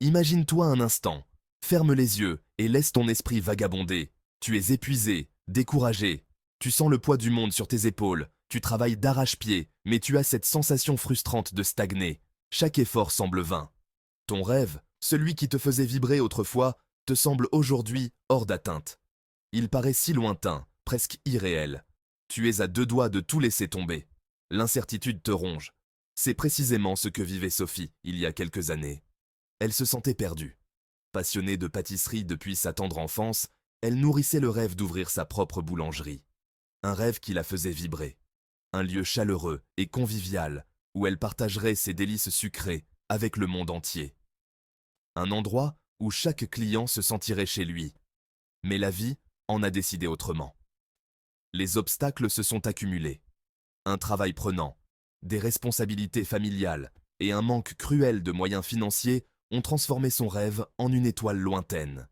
Imagine-toi un instant. Ferme les yeux et laisse ton esprit vagabonder. Tu es épuisé, découragé. Tu sens le poids du monde sur tes épaules. Tu travailles d'arrache-pied, mais tu as cette sensation frustrante de stagner. Chaque effort semble vain. Ton rêve, celui qui te faisait vibrer autrefois, te semble aujourd'hui hors d'atteinte. Il paraît si lointain, presque irréel. Tu es à deux doigts de tout laisser tomber. L'incertitude te ronge. C'est précisément ce que vivait Sophie il y a quelques années. Elle se sentait perdue. Passionnée de pâtisserie depuis sa tendre enfance, elle nourrissait le rêve d'ouvrir sa propre boulangerie. Un rêve qui la faisait vibrer. Un lieu chaleureux et convivial où elle partagerait ses délices sucrées avec le monde entier. Un endroit où chaque client se sentirait chez lui. Mais la vie en a décidé autrement. Les obstacles se sont accumulés. Un travail prenant, des responsabilités familiales et un manque cruel de moyens financiers ont transformé son rêve en une étoile lointaine.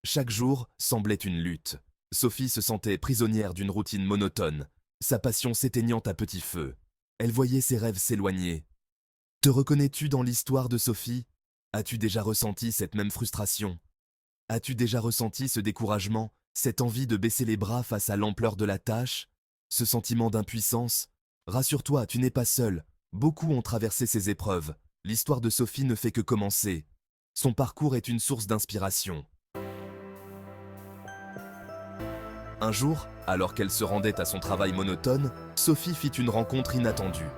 Chaque jour semblait une lutte. Sophie se sentait prisonnière d'une routine monotone, sa passion s'éteignant à petit feu. Elle voyait ses rêves s'éloigner. Te reconnais-tu dans l'histoire de Sophie? As-tu déjà ressenti cette même frustration? As-tu déjà ressenti ce découragement, cette envie de baisser les bras face à l'ampleur de la tâche? Ce sentiment d'impuissance? Rassure-toi, tu n'es pas seul. Beaucoup ont traversé ces épreuves. L'histoire de Sophie ne fait que commencer. Son parcours est une source d'inspiration. Un jour, alors qu'elle se rendait à son travail monotone, Sophie fit une rencontre inattendue.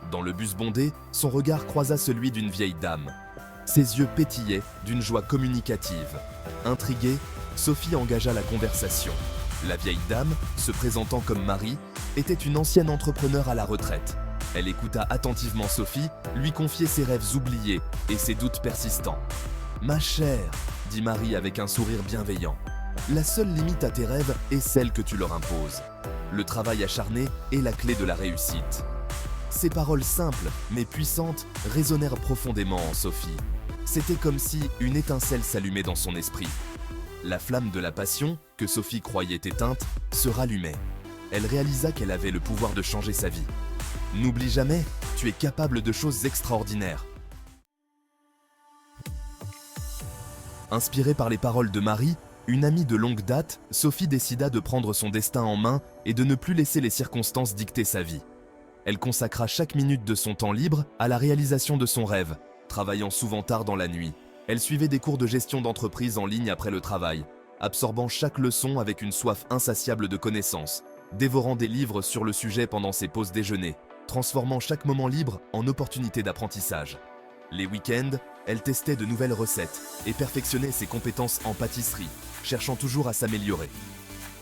Dans le bus bondé, son regard croisa celui d'une vieille dame. Ses yeux pétillaient d'une joie communicative. Intriguée, Sophie engagea la conversation. La vieille dame, se présentant comme Marie, était une ancienne entrepreneure à la retraite. Elle écouta attentivement Sophie, lui confier ses rêves oubliés et ses doutes persistants. « Ma chère, dit Marie avec un sourire bienveillant, la seule limite à tes rêves est celle que tu leur imposes. Le travail acharné est la clé de la réussite. » Ces paroles simples, mais puissantes, résonnèrent profondément en Sophie. C'était comme si une étincelle s'allumait dans son esprit. La flamme de la passion, que Sophie croyait éteinte, se rallumait. Elle réalisa qu'elle avait le pouvoir de changer sa vie. N'oublie jamais, tu es capable de choses extraordinaires. Inspirée par les paroles de Marie, une amie de longue date, Sophie décida de prendre son destin en main et de ne plus laisser les circonstances dicter sa vie. Elle consacra chaque minute de son temps libre à la réalisation de son rêve, travaillant souvent tard dans la nuit. Elle suivait des cours de gestion d'entreprise en ligne après le travail, absorbant chaque leçon avec une soif insatiable de connaissances, dévorant des livres sur le sujet pendant ses pauses déjeuner, transformant chaque moment libre en opportunité d'apprentissage. Les week-ends, elle testait de nouvelles recettes et perfectionnait ses compétences en pâtisserie, cherchant toujours à s'améliorer.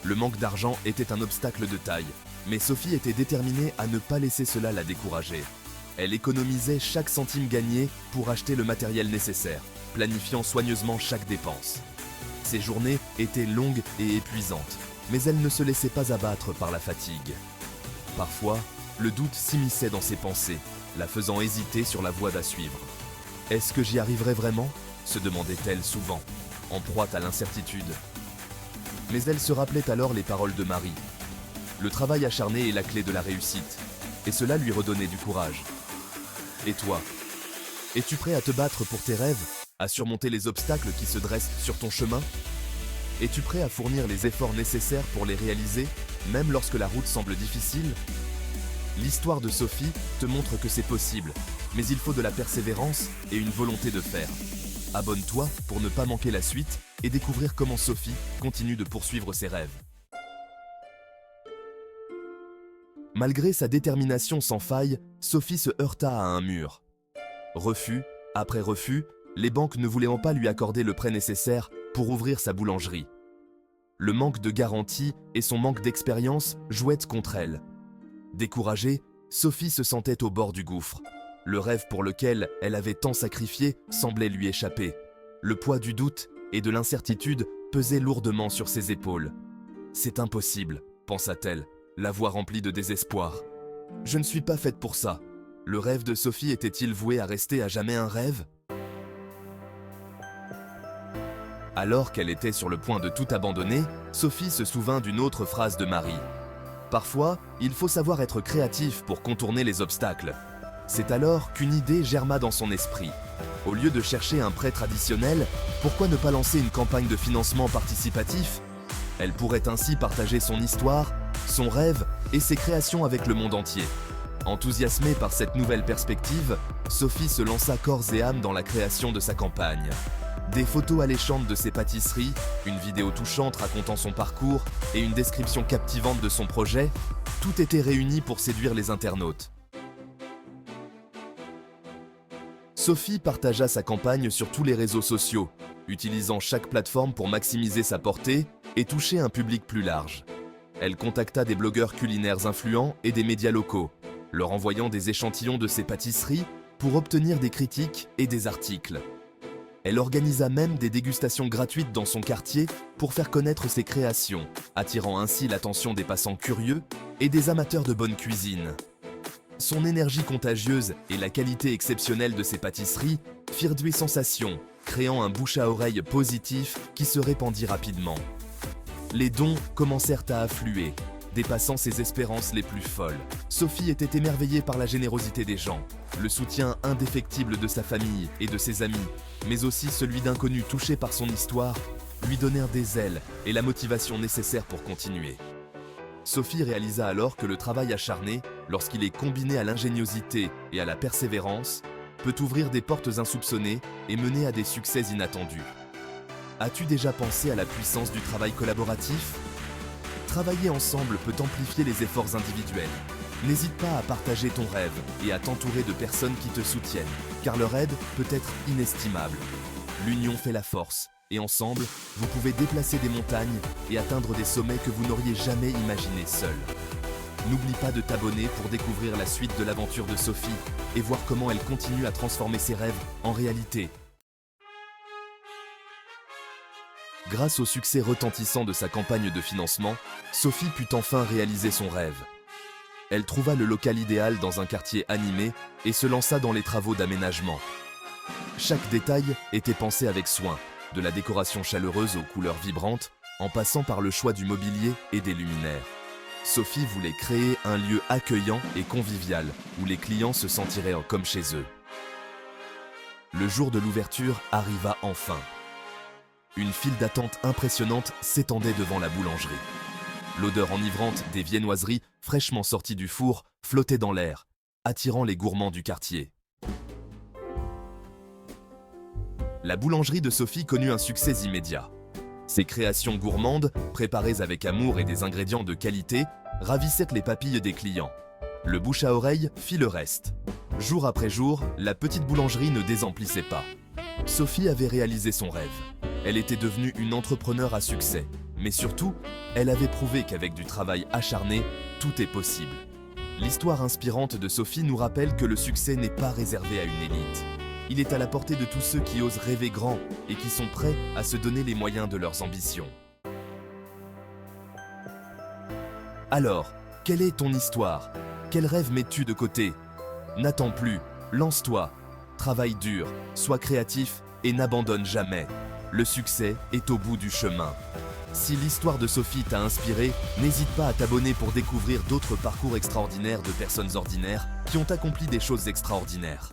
Le manque d'argent était un obstacle de taille, mais Sophie était déterminée à ne pas laisser cela la décourager. Elle économisait chaque centime gagné pour acheter le matériel nécessaire, planifiant soigneusement chaque dépense. Ses journées étaient longues et épuisantes, mais elle ne se laissait pas abattre par la fatigue. Parfois, le doute s'immisçait dans ses pensées, la faisant hésiter sur la voie à suivre. « Est-ce que j'y arriverai vraiment ?» se demandait-elle souvent, en proie à l'incertitude. Mais elle se rappelait alors les paroles de Marie. Le travail acharné est la clé de la réussite, et cela lui redonnait du courage. Et toi, es-tu prêt à te battre pour tes rêves, à surmonter les obstacles qui se dressent sur ton chemin? Es-tu prêt à fournir les efforts nécessaires pour les réaliser, même lorsque la route semble difficile? L'histoire de Sophie te montre que c'est possible, mais il faut de la persévérance et une volonté de faire. Abonne-toi pour ne pas manquer la suite et découvrir comment Sophie continue de poursuivre ses rêves. Malgré sa détermination sans faille, Sophie se heurta à un mur. Refus après refus, les banques ne voulaient pas lui accorder le prêt nécessaire pour ouvrir sa boulangerie. Le manque de garantie et son manque d'expérience jouaient contre elle. Découragée, Sophie se sentait au bord du gouffre. Le rêve pour lequel elle avait tant sacrifié semblait lui échapper. Le poids du doute et de l'incertitude pesait lourdement sur ses épaules. « C'est impossible », pensa-t-elle, la voix remplie de désespoir. « Je ne suis pas faite pour ça. » Le rêve de Sophie était-il voué à rester à jamais un rêve? Alors qu'elle était sur le point de tout abandonner, Sophie se souvint d'une autre phrase de Marie. « Parfois, il faut savoir être créatif pour contourner les obstacles. » C'est alors qu'une idée germa dans son esprit. Au lieu de chercher un prêt traditionnel, pourquoi ne pas lancer une campagne de financement participatif? Elle pourrait ainsi partager son histoire, son rêve et ses créations avec le monde entier. Enthousiasmée par cette nouvelle perspective, Sophie se lança corps et âme dans la création de sa campagne. Des photos alléchantes de ses pâtisseries, une vidéo touchante racontant son parcours et une description captivante de son projet, tout était réuni pour séduire les internautes. Sophie partagea sa campagne sur tous les réseaux sociaux, utilisant chaque plateforme pour maximiser sa portée et toucher un public plus large. Elle contacta des blogueurs culinaires influents et des médias locaux, leur envoyant des échantillons de ses pâtisseries pour obtenir des critiques et des articles. Elle organisa même des dégustations gratuites dans son quartier pour faire connaître ses créations, attirant ainsi l'attention des passants curieux et des amateurs de bonne cuisine. Son énergie contagieuse et la qualité exceptionnelle de ses pâtisseries firent durer sensation, créant un bouche à oreille positif qui se répandit rapidement. Les dons commencèrent à affluer, dépassant ses espérances les plus folles. Sophie était émerveillée par la générosité des gens, le soutien indéfectible de sa famille et de ses amis, mais aussi celui d'inconnus touchés par son histoire, lui donnèrent des ailes et la motivation nécessaire pour continuer. Sophie réalisa alors que le travail acharné, lorsqu'il est combiné à l'ingéniosité et à la persévérance, peut ouvrir des portes insoupçonnées et mener à des succès inattendus. As-tu déjà pensé à la puissance du travail collaboratif? Travailler ensemble peut amplifier les efforts individuels. N'hésite pas à partager ton rêve et à t'entourer de personnes qui te soutiennent, car leur aide peut être inestimable. L'union fait la force, et ensemble, vous pouvez déplacer des montagnes et atteindre des sommets que vous n'auriez jamais imaginés seul. N'oublie pas de t'abonner pour découvrir la suite de l'aventure de Sophie et voir comment elle continue à transformer ses rêves en réalité. Grâce au succès retentissant de sa campagne de financement, Sophie put enfin réaliser son rêve. Elle trouva le local idéal dans un quartier animé et se lança dans les travaux d'aménagement. Chaque détail était pensé avec soin, de la décoration chaleureuse aux couleurs vibrantes, en passant par le choix du mobilier et des luminaires. Sophie voulait créer un lieu accueillant et convivial, où les clients se sentiraient comme chez eux. Le jour de l'ouverture arriva enfin. Une file d'attente impressionnante s'étendait devant la boulangerie. L'odeur enivrante des viennoiseries fraîchement sorties du four flottait dans l'air, attirant les gourmands du quartier. La boulangerie de Sophie connut un succès immédiat. Ses créations gourmandes, préparées avec amour et des ingrédients de qualité, ravissaient les papilles des clients. Le bouche à oreille fit le reste. Jour après jour, la petite boulangerie ne désemplissait pas. Sophie avait réalisé son rêve. Elle était devenue une entrepreneure à succès. Mais surtout, elle avait prouvé qu'avec du travail acharné, tout est possible. L'histoire inspirante de Sophie nous rappelle que le succès n'est pas réservé à une élite. Il est à la portée de tous ceux qui osent rêver grand et qui sont prêts à se donner les moyens de leurs ambitions. Alors, quelle est ton histoire? Quel rêve mets-tu de côté? N'attends plus, lance-toi, travaille dur, sois créatif et n'abandonne jamais. Le succès est au bout du chemin. Si l'histoire de Sophie t'a inspiré, n'hésite pas à t'abonner pour découvrir d'autres parcours extraordinaires de personnes ordinaires qui ont accompli des choses extraordinaires.